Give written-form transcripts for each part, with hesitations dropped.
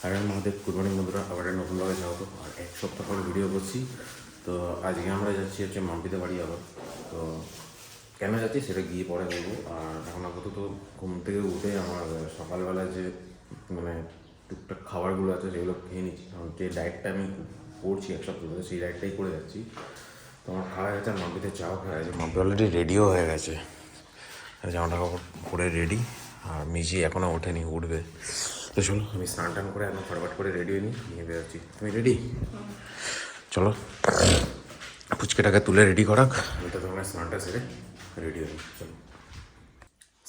আর আমাদের good morning বন্ধুরা, আবার একটা নতুন ভাবে যাবো। আর এক সপ্তাহ পর ভিডিও করছি। তো আজকে আমরা যাচ্ছি হচ্ছে মাম্পিতে বাড়ি আবার। তো কেন যাচ্ছি সেটা গিয়ে পরে বলবো। আর এখন আপাতত ঘুম থেকে উঠে আমার সকালবেলা যে মানে টুকটাক খাবারগুলো আছে সেগুলো খেয়ে নিচ্ছি। কারণ যে ডায়েটটা আমি করছি এক সপ্তাহ ধরে সেই ডায়েটটাই করে যাচ্ছি। তো আমার খাওয়া গেছে, আর মাম্পিতে চাও খাওয়া গেছে। মাম্পি অলরেডি রেডিও হয়ে গেছে, জামাটা কাপড় পরে রেডি। আর মিজি এখনও ওঠেনি, উঠবে। তো চলো আমি স্নান টান করে একদম ফটাফট করে রেডি হয়ে নিয়ে বেরোচ্ছি। তুমি রেডি? চলো ফুচকাটাকে তুলে রেডি করাক, আমি তো তোমার স্নানটা সেরে রেডি হয়ে নিই। চলো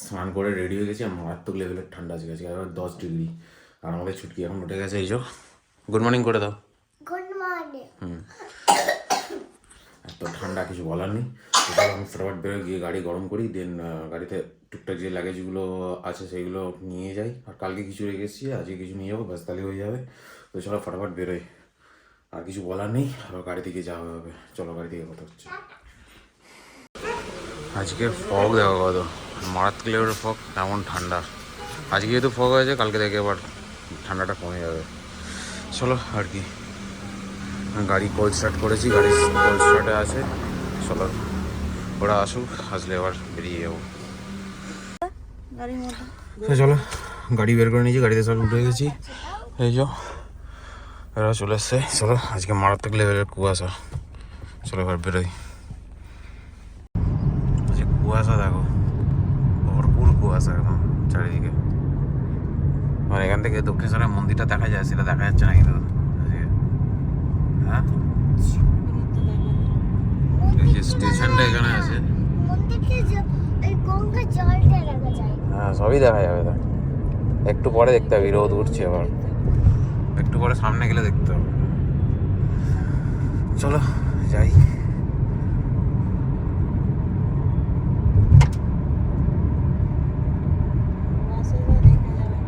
স্নান করে রেডি হয়ে গেছি। আর মারাত্মক লেভেলের ঠান্ডা আছে গেছে, আর 10 ডিগ্রি। আর আমাদের ছুটকি এখন উঠে গেছে। এই যে গুড মর্নিং করে দাও। Good morning. এত ঠান্ডা কিছু বলার নেই। আমি ফটাফট বেরোয় গিয়ে গাড়ি গরম করি, দেন গাড়িতে টুকটাক যে লাগেজগুলো আছে সেইগুলো নিয়ে যাই। আর কালকে কিছু রেখে এসেছি, আজকে কিছু নিয়ে যাবো, ব্যাস তাহলে হয়ে যাবে। তো চলো ফটাফট বেরোই, আর কিছু বলার নেই। আরও গাড়ি থেকে যাওয়া হবে। চলো গাড়ি থেকে কথা হচ্ছে। আজকে ফগ দেখো কত মারাত্মক লেভেলের ফগ, এমন ঠান্ডা। আজকে যেহেতু ফগ হয়েছে, কালকে থেকে আবার ঠান্ডাটা কমে যাবে। চলো আর কি, গাড়ি কোল্ড স্টার্ট করেছি, গাড়ি কোল্ড স্টার্টে আছে। চলো ওরা আসুক, আসলে আবার বেরিয়ে যাবো। চলো গাড়ি বের করে নিয়েছি, গাড়িতে সব উঠে গেছি। এই যো এরা চলে এসছে। চলো আজকে মারাত্মক লেভেলের কুয়াশা। চলো এবার বেরোই। আজকে কুয়াশা দেখো, ভরপুর কুয়াশা একদম চারিদিকে। আর এখান থেকে দক্ষিণেশ্বরের মন্দিরটা দেখা যায়, সেটা দেখা যাচ্ছে না কিন্তু। হ্যাঁ, এই যে স্টেশনটা এখানে আছে, হ্যাঁ সবই দেখা যাবে। তা একটু পরে দেখতে হবে, রোদ উঠছে আবার, একটু পরে সামনে গেলে দেখতে হবে। চলো যাই।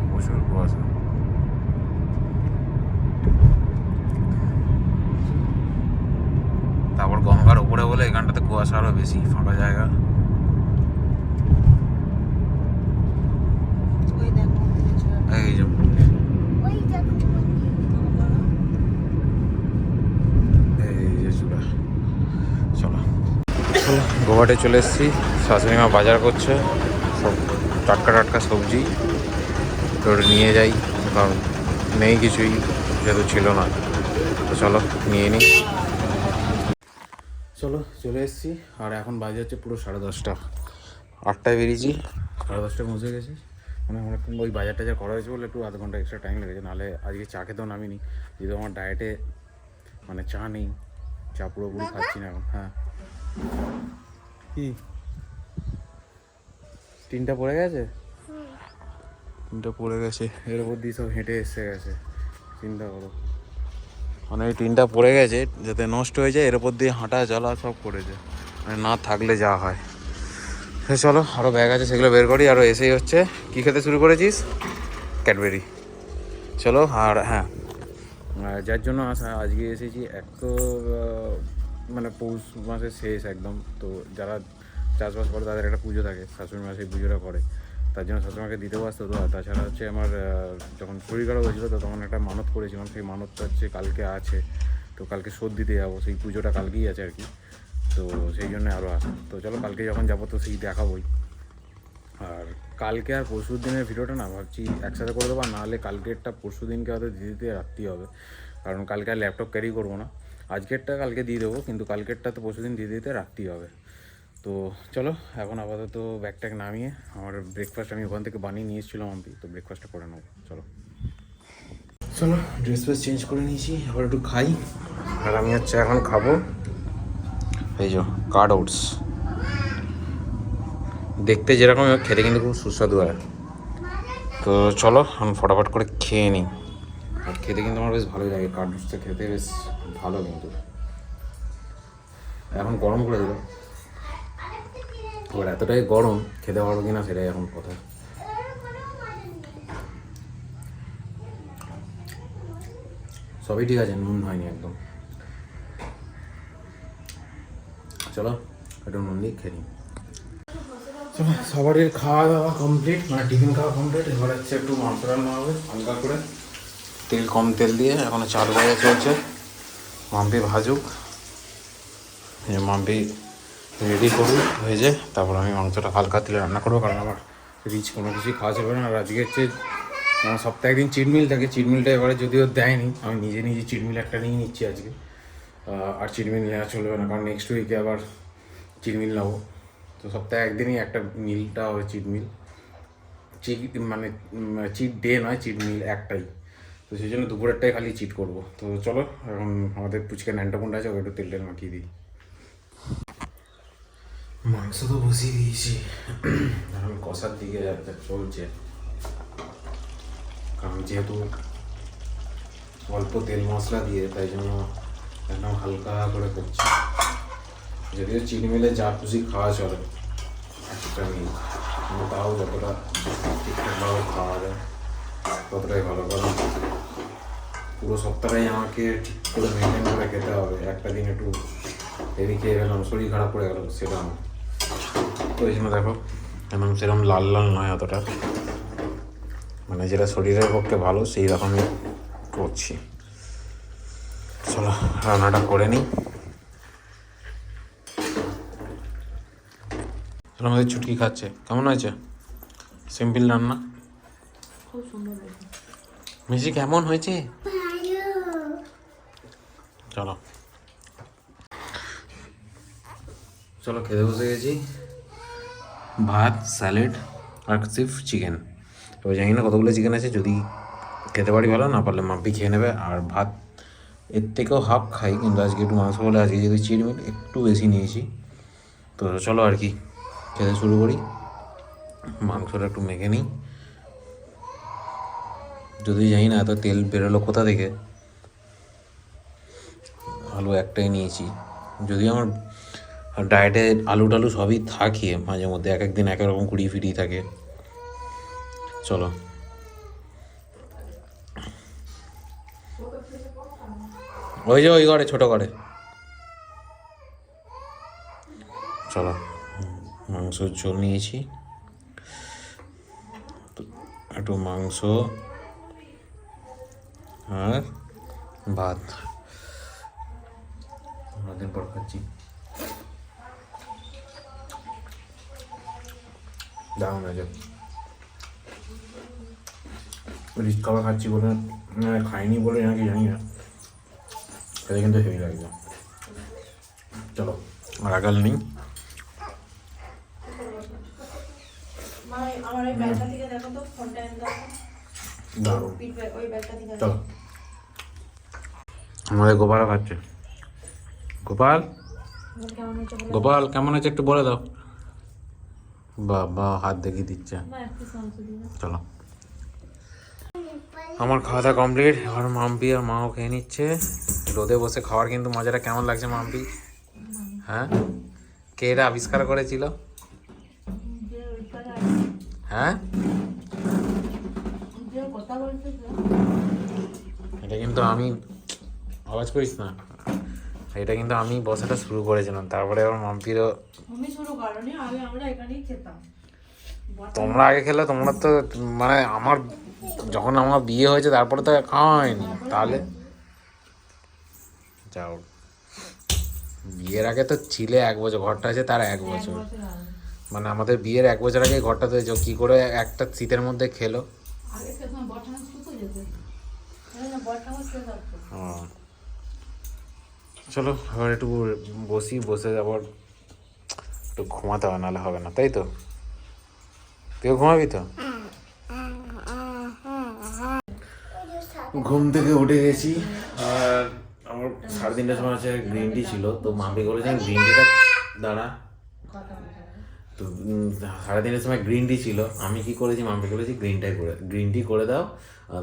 প্রচুর কুয়াশা। তারপর গঙ্গার উপরে বলে এখানটাতে কুয়াশা আরো বেশি, ফাঁকা জায়গা। এই যে চলো গোঘাটে চলে এসেছি। শাশুড়ি মা বাজার করছে, সব টাটকা টাটকা সবজি। তো নিয়ে যাই, কারণ নেই কিছুই, যেহেতু ছিল না। তো চলো নিয়ে নিই। চলো চলে এসেছি। আর এখন বাজে হচ্ছে পুরো 10:30। 8টায় বেরিয়েছি, 10:30টায় পৌঁছে গেছি। মানে অনেকক্ষণ ওই বাজার টাজার করা হয়েছে বলে একটু আধ ঘন্টা এক্সট্রা টাইম লেগেছে। নাহলে আজকে চা খেতেও নামিনি, যেহেতু আমার ডায়েটে মানে চা নেই। চা পুরোপুরি খাচ্ছি না এখন। হ্যাঁ কি 3টা পড়ে গেছে, 3টা পড়ে গেছে। এর উপর দিয়ে সব হেঁটে এসে গেছে, চিন্তা করো। মানে এই 3টা পড়ে গেছে যাতে নষ্ট হয়ে যায়, এর উপর দিয়ে হাঁটা চলা সব করেছে, মানে না থাকলে যা হয়। সে চলো আরও ব্যাগ আছে, সেগুলো বের করি। আরও এসেই হচ্ছে কী খেতে শুরু করেছিস? ক্যাডবেরি। চলো। আর হ্যাঁ, যার জন্য আসা আজকে এসেছি, এক তো মানে পৌষ মাসের শেষ একদম। তো যারা চাষবাস করে তাদের একটা পুজো থাকে, শাশুড়ি মা সেই পুজোটা করে, তার জন্য শাশুড়িমাকে দিতেও আসতে হতো। আর তাছাড়া হচ্ছে আমার যখন শরীর খারাপ হয়েছিলো তো তখন একটা মানত করেছিলাম, সেই মানতটা হচ্ছে কালকে আছে। তো কালকে শোধ দিতে যাবো, সেই পুজোটা কালকেই আছে আর কি। তো সেই জন্য আরও আসা। তো চলো কালকে যখন যাবো তো সেই দেখাবোই। আর কালকে আর পরশুর দিনের ভিডিওটা না ভাবছি একসাথে করে দেবো, নাহলে কালকেরটা পরশু দিনকে হয়তো দিতে দিতে রাত্রি হবে। কারণ কালকে আর ল্যাপটপ ক্যারি করবো না। আজকেরটা কালকে দিয়ে দেবো, কিন্তু কালকেরটা তো পরশু দিন দিতে দিতে রাত্রি হবে। তো চলো এখন আপাতত ব্যাগ ট্যাগ নামিয়ে, আমার ব্রেকফাস্ট আমি ওখান থেকে বানিয়ে নিয়ে এসেছিলাম আমি, তো ব্রেকফাস্টটা করে নেবো। চলো চলো ড্রেস ফ্রেস চেঞ্জ করে নিয়েছি, আবার একটু খাই। আর আমি হচ্ছে এখন খাবো এই যে কার্ড ওটস। দেখতে যেরকম খেতে কিন্তু খুব সুস্বাদু হয়। তো চলো আমি ফটাফট করে খেয়ে নিই। আর খেতে কিন্তু আমার বেশ ভালোই লাগে, কার্ড ওটসটা খেতে বেশ ভালো। কিন্তু এখন গরম করে দিল, এবার এতটাই গরম খেতে পারবো কিনা সেটাই এখন কথা। সবই ঠিক আছে, নুন হয়নি একদম। চলো একটু নুন দিয়ে খেয়ে নিই। চলো সবারই খাওয়া দাওয়া কমপ্লিট, মানে টিফিন খাওয়া কমপ্লিট। এবার হচ্ছে একটু মাংস রান্না হবে হালকা করে। তেল কম তেল দিয়ে এখনও 4 ভাজা চলছে। মাম্পি ভাজুক, মাম্পি রেডি করুক ভেজে, তারপর আমি মাংসটা হালকা তেলে রান্না করবো, কারণ আমার রিচ কোনো কিছুই খাওয়া যাবে না। আর আজকে হচ্ছে সপ্তাহে একদিন চিটমিল থাকে, চিটমিলটা এবারে যদিও দেয়নি, আমি নিজে চিটমিল একটা নিয়ে নিচ্ছি আজকে। আর চিটমিল নেওয়া চলবে না, কারণ নেক্সট উইকে আবার চিটমিল নেবো। তো সপ্তাহে একদিনই একটা মিলটা হবে চিটমিল, মানে চিট ডে নয়, চিটমিল একটাই। তো সেই জন্য দুপুরেরটাই খালি চিট করবো। তো চলো, এখন আমাদের পুচকে ন্যান্টা পুন্ডা আছে, ওকে একটু তেল টেল মাখিয়ে দিই। মাংস তো বসিয়ে দিয়েছি, এখন কষার দিকে চলছে, কারণ যেহেতু অল্প তেল মশলা দিয়ে, তাই জন্য একদম হালকা করে করছি। যদিও চিনি মিলে যা খুশি খাওয়া চলে একটা মিল, কিন্তু তাও যতটা ঠিকঠাকভাবে খাওয়া যায় ততটাই ভালো। কারণ পুরো সপ্তাহটাই আমাকে ঠিক করে মেনটেন করে খেতে হবে। একটা দিন একটু হেভি খেয়ে গেলাম, শরীর খারাপ করে গেল, সেটা আমার। তো এই জন্য দেখো এখন সেরকম লাল লাল নয় অতটা, মানে যেটা শরীরের পক্ষে ভালো সেই রকমই করছি। চলো রান্নাটা করে নিই। আমাদের ছুটকি খাচ্ছে, কেমন হয়েছে? সিম্পল রান্না, খুব সুন্দর হয়েছে। মিষ্টি কেমন হয়েছে? চলো চলো খেতে বসে গেছি। ভাত, স্যালাড আর সিফ চিকেন। এবার জানি না কতগুলো চিকেন আছে, যদি খেতে পারি ভালো, না পারলে মাম্পি খেয়ে নেবে। আর ভাত এর থেকেও হাফ খাই, কিন্তু আজকে একটু মাংস বলে আজকে যদি চিড়মিট একটু বেশি নিয়েছি। তো চলো আর কি খেতে শুরু করি। মাংসটা একটু মেখে নিই, যদি জানি না এত তেল বেরোলো কোথা থেকে। আলু একটাই নিয়েছি, যদি আমার ডায়েটে আলু টালু সবই থাকে, মাঝে মধ্যে এক একদিন এক রকম কুড়িয়ে ফিরিয়ে থাকে। চলো ওই যে ওই ঘরে, ছোটো ঘরে। চলো মাংসর ঝোল নিয়েছি, একটু মাংস আর ভাত, অনেকদিন পর খাচ্ছি। দারুণ আছে, রিচ খাবার খাচ্ছি বলে, খাইনি বলে নাকি জানি না, খেতে কিন্তু হেভি লাগছে। চলো আর আগাল নেই। আমার ওই ব্যাগটা থেকে দেখো তো, ফোনটা এনে দাও। দারুণ, ওই ব্যাগটা থেকে চলো। আমাদের গোপালও খাচ্ছে। গোপাল, কেমন হচ্ছে বলো? গোপাল কেমন আছে একটু বলে দাও। বাবা হাত দেখিয়ে দিচ্ছে। মা একটু মাংস দিও। চলো আমার খাওয়া দাওয়া কমপ্লিট, এবার মাম্পি আর মাও খেয়ে নিচ্ছে। রোদে বসে খাওয়ার কিন্তু মজাটা কেমন লাগছে মাম্পি? হ্যাঁ, কে এটা আবিষ্কার করেছিল? হ্যাঁ, কথা বলতে এটা কিন্তু আমি, আওয়াজ করিস না, এটা কিন্তু আমি বসাটা শুরু করেছিলাম, তারপরে আবার মাম্পিরও। তুমি শুরু করনি, আগে আমরা এখানেই খেতাম। তোমরা আগে খেলে, তোমরা তো মানে আমার যখন আমার বিয়ে হয়েছে তারপরে তো খাওয়া হয়নি। তাহলে যাও, বিয়ের আগে তো ছিলে 1 বছর, ঘরটা আছে তার 1 বছর, মানে আমাদের বিয়ের 1 বছর আগে ঘরটা তো কি করে একটা শীতের মধ্যে খেলো। আগে খেতাম, বর্তমান শুতে যেত না, বর্তমান শুতে থাকতো। চলো এবার একটু বসি, বসে আবার একটু ঘুমাতে হবে, নাহলে হবে না, তাই তো? তুইও ঘুমাবি তো? ঘুম থেকে উঠে গেছি, আর আমার 3:30টার সময় আছে গ্রিন টি ছিল, তো মাম্পি বলেছেন গ্রিন টিটা দাঁড়া, তো 3:30টার সময় গ্রিন টি ছিল। আমি কি করেছি, মাম্পি করেছি গ্রিন টি করে দাও।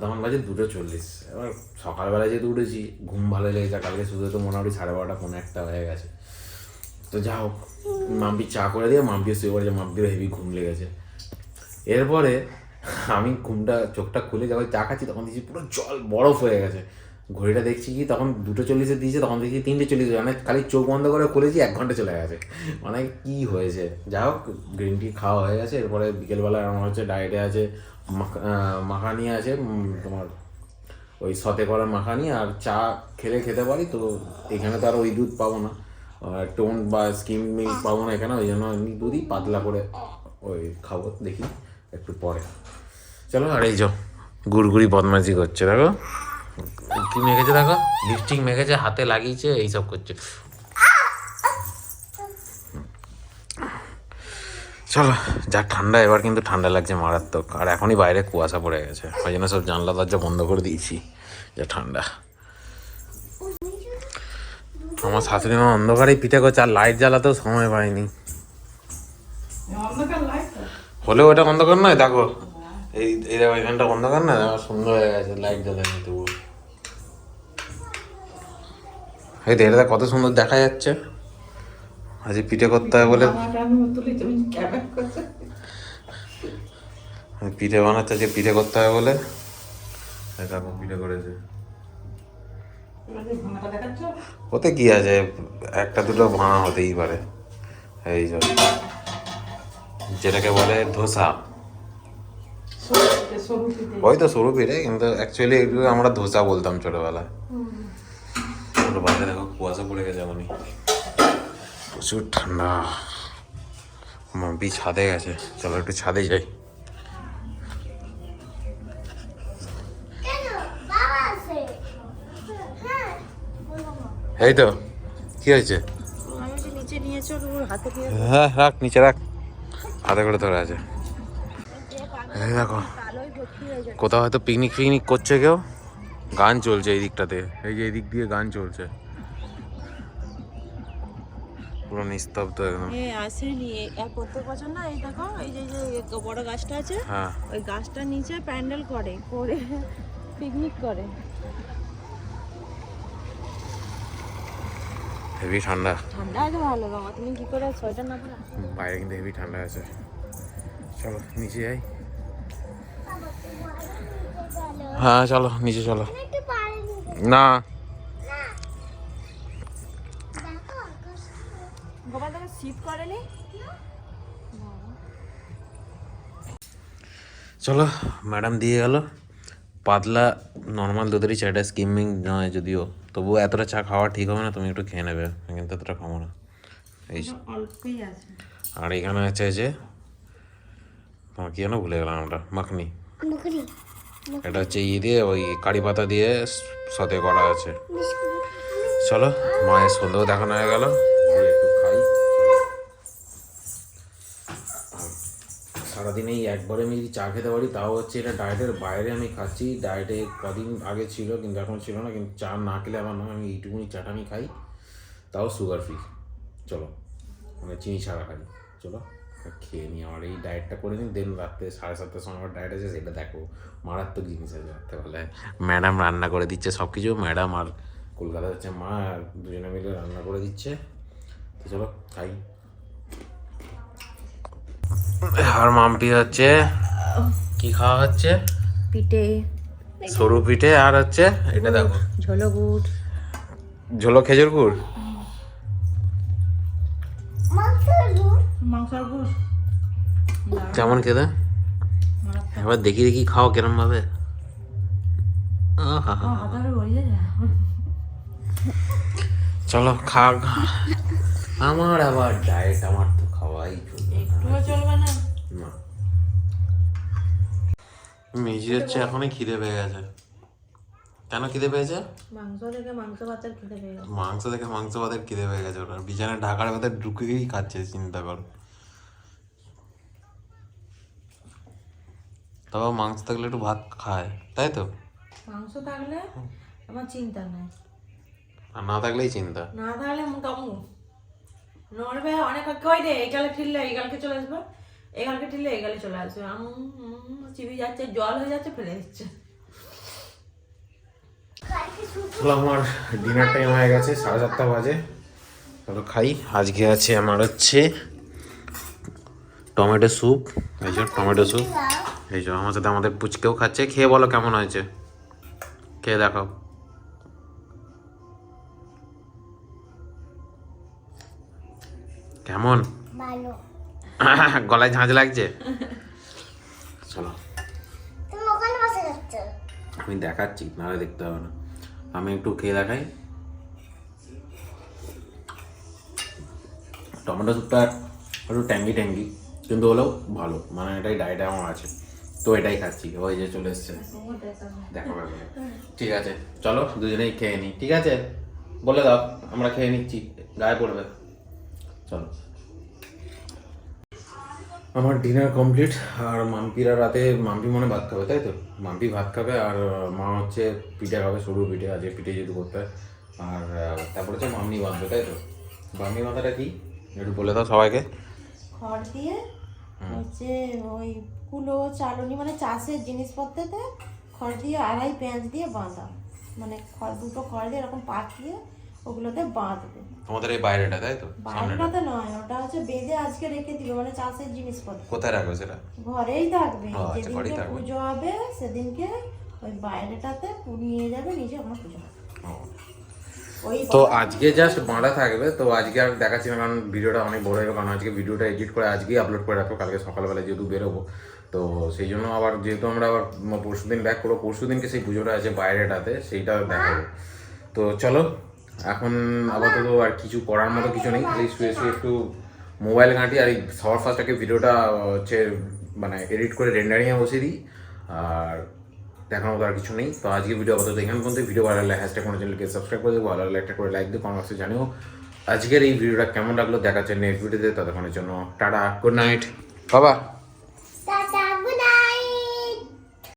তখন বাজে 2:40। এবার সকালবেলা যেহেতু উঠেছি, ঘুম ভালো লেগেছে, কালকে শুধু তো মোটামুটি 12:30 পৌনে 1 হয়ে গেছে। তো যা হোক, মাম্পি চা করে দিয়ে মাম্পিও শুয়ে পড়েছে, মাম্পিরও হেভি ঘুম লেগেছে। এরপরে আমি চোখটা খুলে যখন চা খাচ্ছি, তখন দেখছি পুরো জল বরফ হয়ে গেছে। ঘড়িটা দেখছি কি তখন 2:40 দিয়েছে, তখন দেখছি 3:40, মানে খালি চোখ বন্ধ করে খুলেছি 1 ঘন্টা চলে গেছে, মানে কি হয়েছে। যা হোক, গ্রিন টি খাওয়া হয়ে গেছে। এরপরে বিকেলবেলা আমার হচ্ছে ডায়েটে আছে মাখানি আছে, তোমার ওই সতে করা মাখানি আর চা খেতে পারি। তো এখানে তো আর ওই দুধ পাবো না, টোন বা স্কিম মিল্ক পাবো না এখানে, ওই জন্য এমনি দুধই পাতলা করে ওই খাবো, দেখি একটু পরে। চলো। আর এই যো গুড়গুড়ি বদমাজি করছে, দেখো কি মেখেছে, দেখো লিপস্টিক মেখেছে, হাতে লাগিয়েছে, এইসব করছে। চলো যা ঠান্ডা, এবার কিন্তু ঠান্ডা লাগছে মারাত্মক। আর এখনই বাইরে কুয়াশা পড়ে গেছে, ওই জন্য সব জানলা দরজা বন্ধ করে দিয়েছি, যা ঠান্ডা। আমার শাশুড়ি মা অন্ধকারেই পিঠে করছে, আর লাইট জ্বালাতেও সময় পাইনি। হলেও ওটা অন্ধকার নয়, দেখো এই দেখো এখানটা অন্ধকার না, সুন্দর হয়ে গেছে লাইট জ্বালানি তবু। এই তো এটা কত সুন্দর দেখা যাচ্ছে। আজ পিঠে করতে হবে বলে, পিঠে বানাচ্ছে, যে পিঠে করতে হবে বলে দেখো পিঠে করেছে। ওতে কি আছে, একটা দুটো ভাঙা হতেই পারে। এই যেটাকে বলে ধোসা, ওই তো সরু পিঠে, কিন্তু অ্যাকচুয়ালি এগুলো আমরা ধোসা বলতাম ছোটবেলায়। বাইরে দেখো কুয়াশা পড়ে গেছে এমনই, প্রচুর ঠান্ডা। মাম্পি ছাদে গেছে, চলো একটু ছাদে যাই। এই তো কি হয়েছে, হ্যাঁ রাখ নিচে রাখ, হাতে করে ধরে আছে। এই দেখো কোথাও হয়তো পিকনিক ফিকনিক করছে কেউ, গান চলছে এই দিকটাতে, এই যে এই দিক দিয়ে গান চলছে, পুরো নিস্তব্ধ একদম। আসেনি প্রত্যেক বছর না, এই দেখো এই যে বড় গাছটা আছে, হ্যাঁ ওই গাছটার নিচে প্যান্ডেল করে পিকনিক করে। হেভি ঠান্ডা, ঠান্ডা আছে ভালো বাবা, তুমি কি করে সোয়েটার না পরে? বাইরে কিন্তু হেভি ঠান্ডা আছে। চলো নিচে যাই। হ্যাঁ চলো নিচে চলো। না গোপাল দাদা শীত করেনি। চলো ম্যাডাম দিয়ে গেল পাতলা নর্মাল দুধেরই চাটা, স্কিমিং নয় যদিও, তবুও এতটা চা খাওয়া ঠিক হবে না, তুমি একটু খেয়ে নেবে, কিন্তু এতটা খাবো না। এই অল্পই আছে। আর এখানে আছে যে তোমার কি যেন ভুলে গেলাম আমরা, মাখনি। এটা হচ্ছে দিয়ে ওই কারি পাতা দিয়ে সাথে করা আছে। চলো মায়ের সন্ধ্যেও দেখানো হয়ে গেল, একটু খাই। সারাদিন এই একবারে আমি যদি চা খেতে পারি, তাও হচ্ছে এটা ডায়েটের বাইরে আমি খাচ্ছি। ডায়েটে কদিন আগে ছিল, কিন্তু এখন ছিল না। কিন্তু চা না খেলে আমার নয়, আমি এইটুকুনি চাটা আমি খাই, তাও সুগার ফ্রি। চলো মানে চিনি ছাড়া খাই। চলো খেয়ে নিই, আমার এই ডায়েটটা করে নিই, দেন রাত্রে 7:30টার সময় আমার ডায়েট আছে, সেটা দেখো। মারাত্মক জিনিস আছে রাত্রেবেলায়, ম্যাডাম রান্না করে দিচ্ছে সব কিছু, ম্যাডাম আর কলকাতা হচ্ছে মা, আর দুজনে মিলে রান্না করে দিচ্ছে। তো চলো খাই। আর মাম্পি হচ্ছে কি খাওয়া হচ্ছে, পিঠে, সরু পিঠে, আর হচ্ছে এটা দেখো ঝোলো গুড়, ঝোলো খেজুর গুড়, মাংসের গুড় কেমন খেতে, এবার দেখি দেখি খাও কেরম ভাবে। চলো খা, আমার আবার ডায়েট, আমার তো খাওয়াই চলবে না। না। মেজি হচ্ছে এখনই খিদে পেয়ে গেছে। কেন খিদে পেয়েছে? মাংস দেখে মাংস ভাতের খিদে পেয়ে গেছে। মাংস দেখে মাংস ভাতের খিদে পেয়ে গেছে ওটা, বিছানায় ঢাকার ভেতর ঢুকেই খাচ্ছে, চিন্তা করো। তবে মাংস থাকলে একটু ভাত খায়, তাই তো? মাংস থাকলে আমার চিন্তা নাই, আর না থাকলেই চিন্তা। না থাকলে কামু নড়বে অনেক, কই রে এই গালে ঠিললে এই গালকে চলে আসবে, এই গালকে ঠিললে এই গালে চলে আসবে, চিবি যাচ্ছে, জল হয়ে যাচ্ছে, ফেলে দিচ্ছে। আমার ডিনার টাইম হয়ে গেছে, 7:30 বাজে। চলো খাই। আজকে আছে আমার হচ্ছে টমেটো স্যুপ, এই যে টমেটো স্যুপ, এই যে আমার সাথে আমাদের পুচকেও খাচ্ছে। খেয়ে বলো কেমন হয়েছে, খেয়ে দেখাও। কেমন? ভালো। গলায় ঝাঁঝ লাগছে? চলো তুমি ওখানে বসে যাচ্ছ? আমি দেখাচ্ছি, নাহলে দেখতে হবে না। আমি একটু খেয়ে দেখাই। টমেটো স্যুপটা একটু ট্যাঙ্গি ট্যাঙ্গি, কিন্তু হলেও ভালো, মানে এটাই ডায়েটে আমার আছে, তো এটাই খাচ্ছি। ওই যে চলে এসছে, দেখা পাবে। ঠিক আছে, চলো দুজনেই খেয়ে নিই। ঠিক আছে, বলে দাও, আমরা খেয়ে নিচ্ছি, গায়ে পড়বে। চলো। আমার ডিনার কমপ্লিট। আর মাম্পিরা রাতে, মাম্পি মনে ভাত খাবে তাই তো, মাম্পি ভাত খাবে, আর মা হচ্ছে পিঠে খাবে, সরু পিঠে, আজকে পিঠে যেহেতু করতে হয়। আর তারপরে হচ্ছে মামনি বাঁধবে তাই তো। মামনি বাঁধাটা কি একটু বলে দাও সবাইকে। খড় দিয়ে হচ্ছে ওই কুলো চালনি মানে চাষের জিনিসপত্রতে খড় দিয়ে আড়াই পেঁয়াজ দিয়ে বাঁধা, মানে খড় দুটো খড় দিয়ে এরকম পাকিয়ে ওগুলোতে বাঁধবে। তোমাদের এই বাইরেটা তাই তো, বাইরেটাতে নয়, ওটা হচ্ছে বেঁধে আজকে রেখে দিবে, মানে চাষের জিনিসপত্র কোথায় রাখবে সেটা? ঘরেই থাকবে। ও, আচ্ছা, ঘরেই যেদিনকে থাকবে। পুজো হবে সেদিনকে ওই বাইরেটাতে নিয়ে যাবে, নিজে ওখানে পুজো হবে। ওই তো আজকে জাস্ট বাঁধা থাকবে, তো আজকে আর দেখাচ্ছি না, কারণ ভিডিওটা অনেক বড় হয়ে, কারণ আজকে ভিডিওটা এডিট করে আজকেই আপলোড করে রাখবো, কালকে সকালবেলা যেহেতু বেরোবো, তো সেই জন্য আবার যেহেতু আমরা আবার পরশু দিন ব্যাক করবো, পরশু দিনকে সেই পুজোটা আছে বাইরেটাতে, সেইটা দেখাবো। তো চলো, এখন আপাতত আর কিছু করার মতো কিছু নেই, খালি শুয়ে শুয়ে একটু মোবাইল ঘাঁটি, আর এই সবার ফার্স্টটাকে ভিডিওটা হচ্ছে মানে এডিট করে রেন্ডারিংয়ে বসিয়ে দিই, আর দেখার মতো আর কিছু নেই। তো আজকে ভিডিও আপাতত এখান পর্যন্ত। ভিডিও ভালো লাগলে হ্যাশট্যাগ কোনো চ্যানেলকে সাবস্ক্রাইব করে দেবো, ভালো লাগলে একটা করে লাইক দিও, কমেন্ট বক্সে জানিও আজকের এই ভিডিওটা কেমন লাগলো। দেখা যাচ্ছে নেক্সট ভিডিওতে, ততক্ষণের জন্য টাটা, গুড নাইট বাবা।